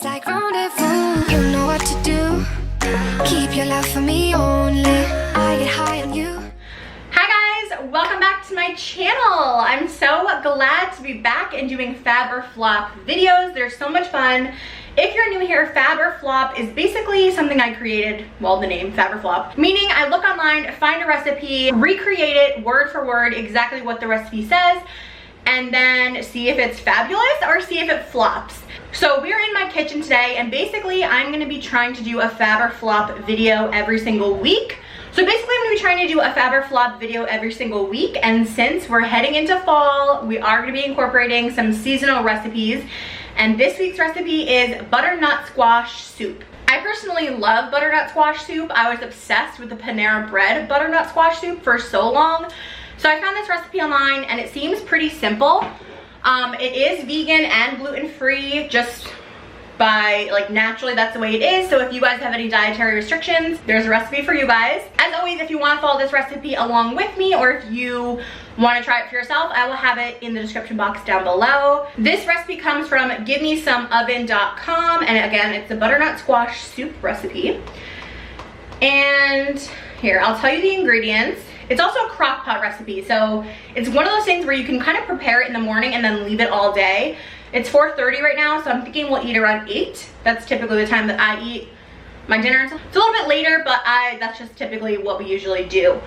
feels like rendezvous. You know what to do. Keep your love for me only. I get high on you. Hi guys, welcome back to my channel. I'm so glad to be back and doing Fab or Flop videos. They're so much fun. If you're new here, Fab or Flop is basically something I created, well, the name Fab or Flop, meaning I look online, find a recipe, recreate it word for word, exactly what the recipe says, and then see if it's fabulous or see if it flops. So we're in my kitchen today, and basically I'm gonna be trying to do a Fab or Flop video every single week. So basically I'm gonna be trying to do a Fab or Flop video every single week, and since we're heading into fall, we are gonna be incorporating some seasonal recipes. And this week's recipe is butternut squash soup. I personally love butternut squash soup. I was obsessed with the Panera Bread butternut squash soup for so long. So I found this recipe online and it seems pretty simple. It is vegan and gluten-free, just by naturally that's the way it is. So if you guys have any dietary restrictions, there's a recipe for you guys. As always, if you want to follow this recipe along with me, or if you want to try it for yourself, I will have it in the description box down below. This recipe comes from givemesomeoven.com, and again, it's a butternut squash soup recipe. And here, I'll tell you the ingredients. It's also a crock pot recipe, so it's one of those things where you can kind of prepare it in the morning and then leave it all day. It's 4:30 right now, so I'm thinking we'll eat around 8. That's typically the time that I eat my dinner. It's a little bit later, but that's just typically what we usually do.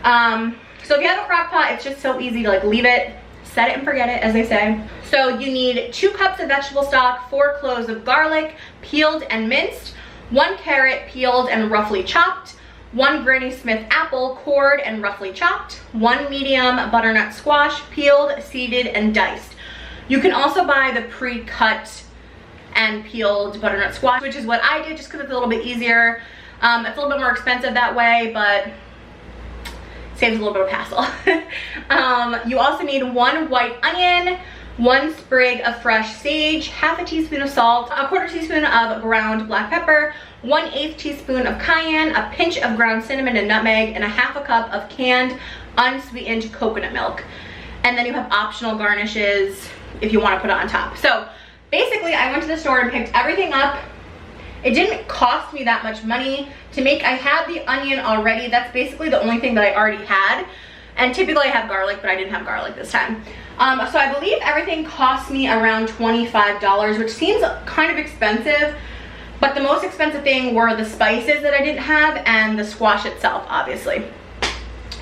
So if you have a crock pot, it's just so easy to leave it, set it and forget it, as they say. So you need 2 cups of vegetable stock, 4 cloves of garlic, peeled and minced, 1 carrot, peeled and roughly chopped, 1 Granny Smith apple, cored and roughly chopped, 1 medium butternut squash, peeled, seeded, and diced. You can also buy the pre-cut and peeled butternut squash, which is what I did just because it's a little bit easier. It's a little bit more expensive that way, but saves a little bit of hassle. You also need 1 white onion, 1 sprig of fresh sage, half a teaspoon of salt, a 1/4 teaspoon of ground black pepper, 1/8 teaspoon of cayenne, a pinch of ground cinnamon and nutmeg, and a 1/2 cup of canned unsweetened coconut milk. And then you have optional garnishes if you want to put it on top. So basically I went to the store and picked everything up. It didn't cost me that much money to make. I had the onion already. That's basically the only thing that I already had. And typically I have garlic, but I didn't have garlic this time. So I believe everything cost me around $25, which seems kind of expensive. But the most expensive thing were the spices that I didn't have and the squash itself, obviously.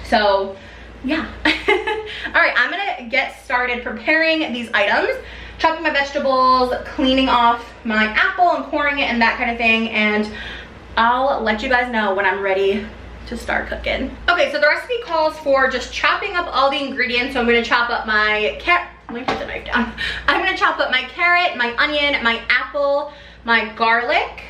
So yeah. All right, I'm gonna get started preparing these items, chopping my vegetables, cleaning off my apple and coring it and that kind of thing, and I'll let you guys know when I'm ready to start cooking. Okay, so the recipe calls for just chopping up all the ingredients. So I'm gonna chop up my carrot. Let me put the knife down. I'm gonna chop up my carrot, my onion, my apple, my garlic,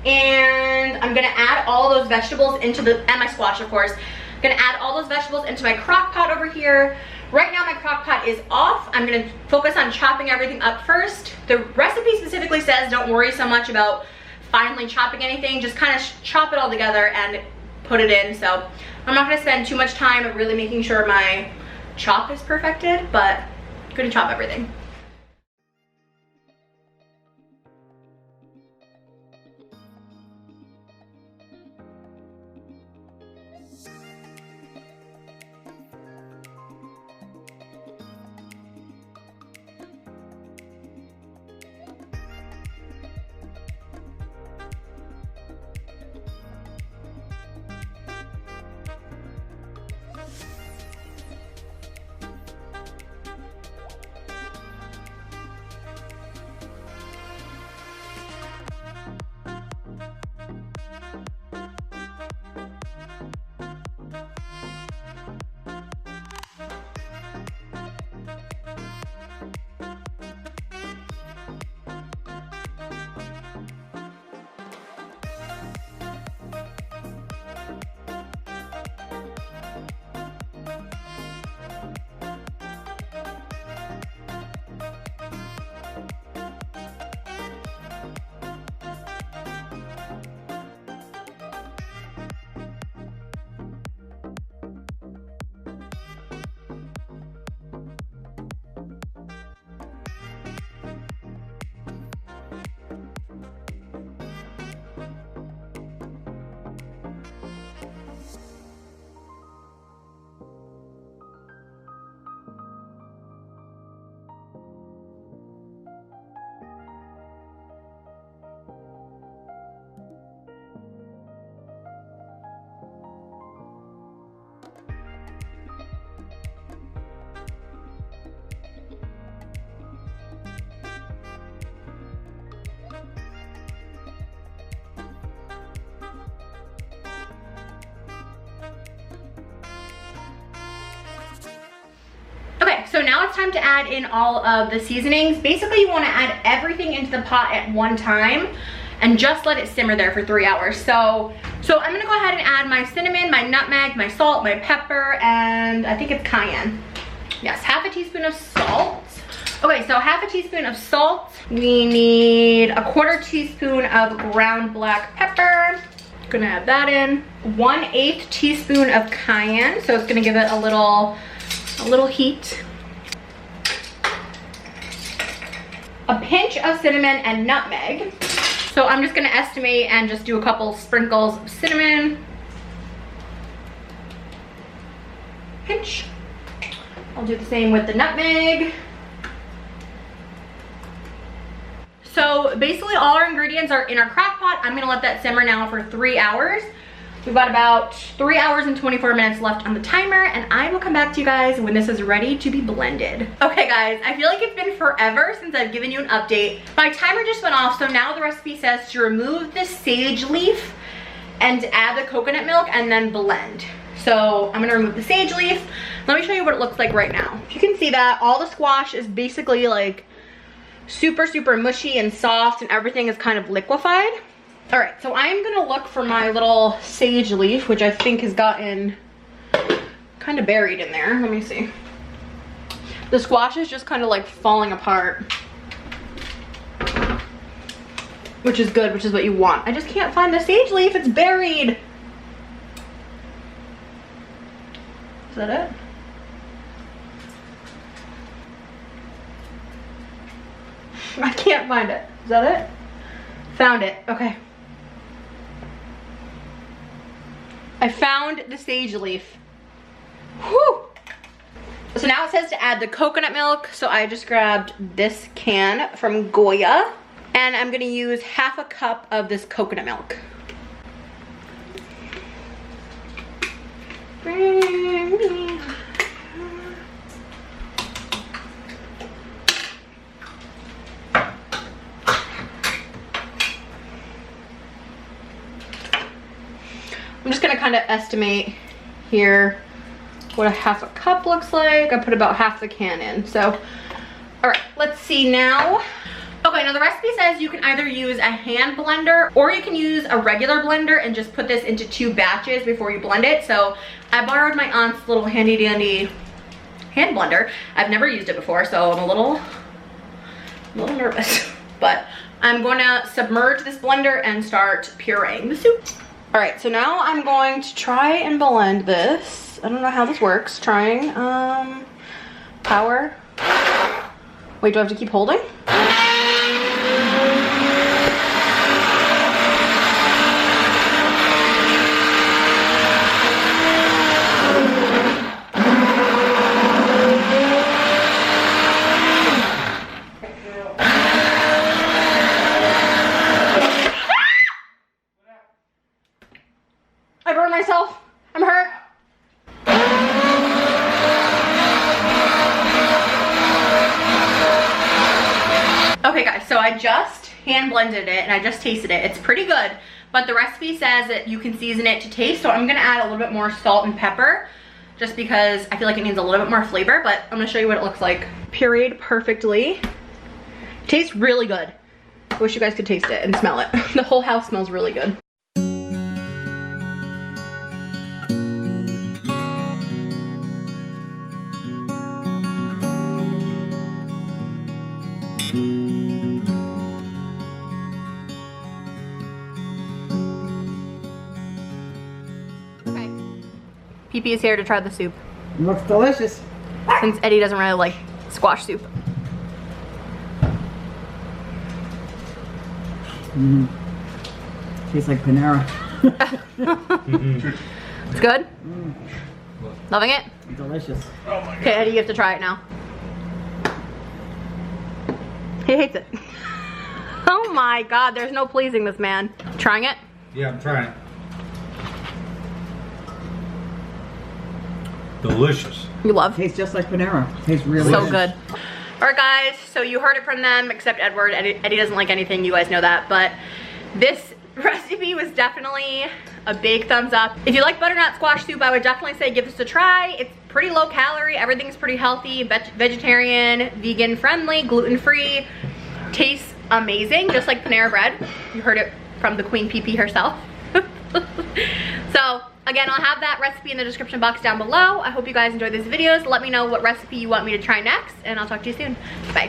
and I'm gonna add all those vegetables into and my squash, of course. I'm gonna add all those vegetables into my crock pot over here. Right now my crock pot is off. I'm gonna focus on chopping everything up first. The recipe specifically says don't worry so much about finely chopping anything, just kind of chop it all together and put it in. So I'm not gonna spend too much time really making sure my chop is perfected, but I'm gonna chop everything. now it's time to add in all of the seasonings. Basically, you wanna add everything into the pot at one time and just let it simmer there for 3 hours. So I'm gonna go ahead and add my cinnamon, my nutmeg, my salt, my pepper, and I think it's cayenne. Yes, half a teaspoon of salt. Okay, so half a teaspoon of salt. We need a 1/4 teaspoon of ground black pepper. Gonna add that in. 1/8 teaspoon of cayenne, so it's gonna give it a little heat. A pinch of cinnamon and nutmeg. So I'm just gonna estimate and just do a couple sprinkles of cinnamon. Pinch. I'll do the same with the nutmeg. So basically all our ingredients are in our crock pot. I'm gonna let that simmer now for 3 hours. We've got about 3 hours and 24 minutes left on the timer, and I will come back to you guys when this is ready to be blended. Okay guys, I feel like it's been forever since I've given you an update. My timer just went off, so now the recipe says to remove the sage leaf and add the coconut milk and then blend. So I'm gonna remove the sage leaf. Let me show you what it looks like right now. You can see that all the squash is basically like super mushy and soft, and everything is kind of liquefied. All right, so I'm gonna look for my little sage leaf, which I think has gotten kind of buried in there. Let me see. The squash is just kind of like falling apart, which is good, which is what you want. I just can't find the sage leaf, it's buried. Is that it? I can't find it. Is that it? Found it. Okay. I found the sage leaf. Whew. So now it says to add the coconut milk. So I just grabbed this can from Goya, and I'm gonna use half a cup of this coconut milk. I'm just gonna kind of estimate here what a half a cup looks like. I put about half the can in. So, all right, let's see now. Okay, now the recipe says you can either use a hand blender or you can use a regular blender and just put this into 2 batches before you blend it. So I borrowed my aunt's little handy dandy hand blender. I've never used it before, so I'm a little nervous, but I'm going to submerge this blender and start pureeing the soup. All right, so now I'm going to try and blend this. I don't know how this works. Trying, power. Wait, do I have to keep holding? I burned myself. I'm hurt. Okay guys, so I just hand blended it and I just tasted it. It's pretty good, but the recipe says that you can season it to taste, so I'm gonna add a little bit more salt and pepper just because I feel like it needs a little bit more flavor, but I'm gonna show you what it looks like. Pureed perfectly. It tastes really good. I wish you guys could taste it and smell it. The whole house smells really good. Okay, PP is here to try the soup. It looks delicious. Since Eddie doesn't really like squash soup. Mm. Tastes like Panera. It's good? Loving it? Delicious. Okay, Eddie, you have to try it now. He hates it. Oh my god, there's no pleasing this man. Trying it? Yeah, I'm trying it. Delicious. You love? Tastes just like Panera. Tastes really So good. All right, guys, so you heard it from them, except Edward. Eddie doesn't like anything, you guys know that, but this recipe was definitely a big thumbs up. If you like butternut squash soup, I would definitely say give this a try. It's pretty low calorie, everything's pretty healthy, vegetarian, vegan friendly, gluten-free, tastes amazing, just like Panera bread. You heard it from the Queen PP herself. So again, I'll have that recipe in the description box down below. I hope you guys enjoyed this video. So let me know what recipe you want me to try next, and I'll talk to you soon. Bye.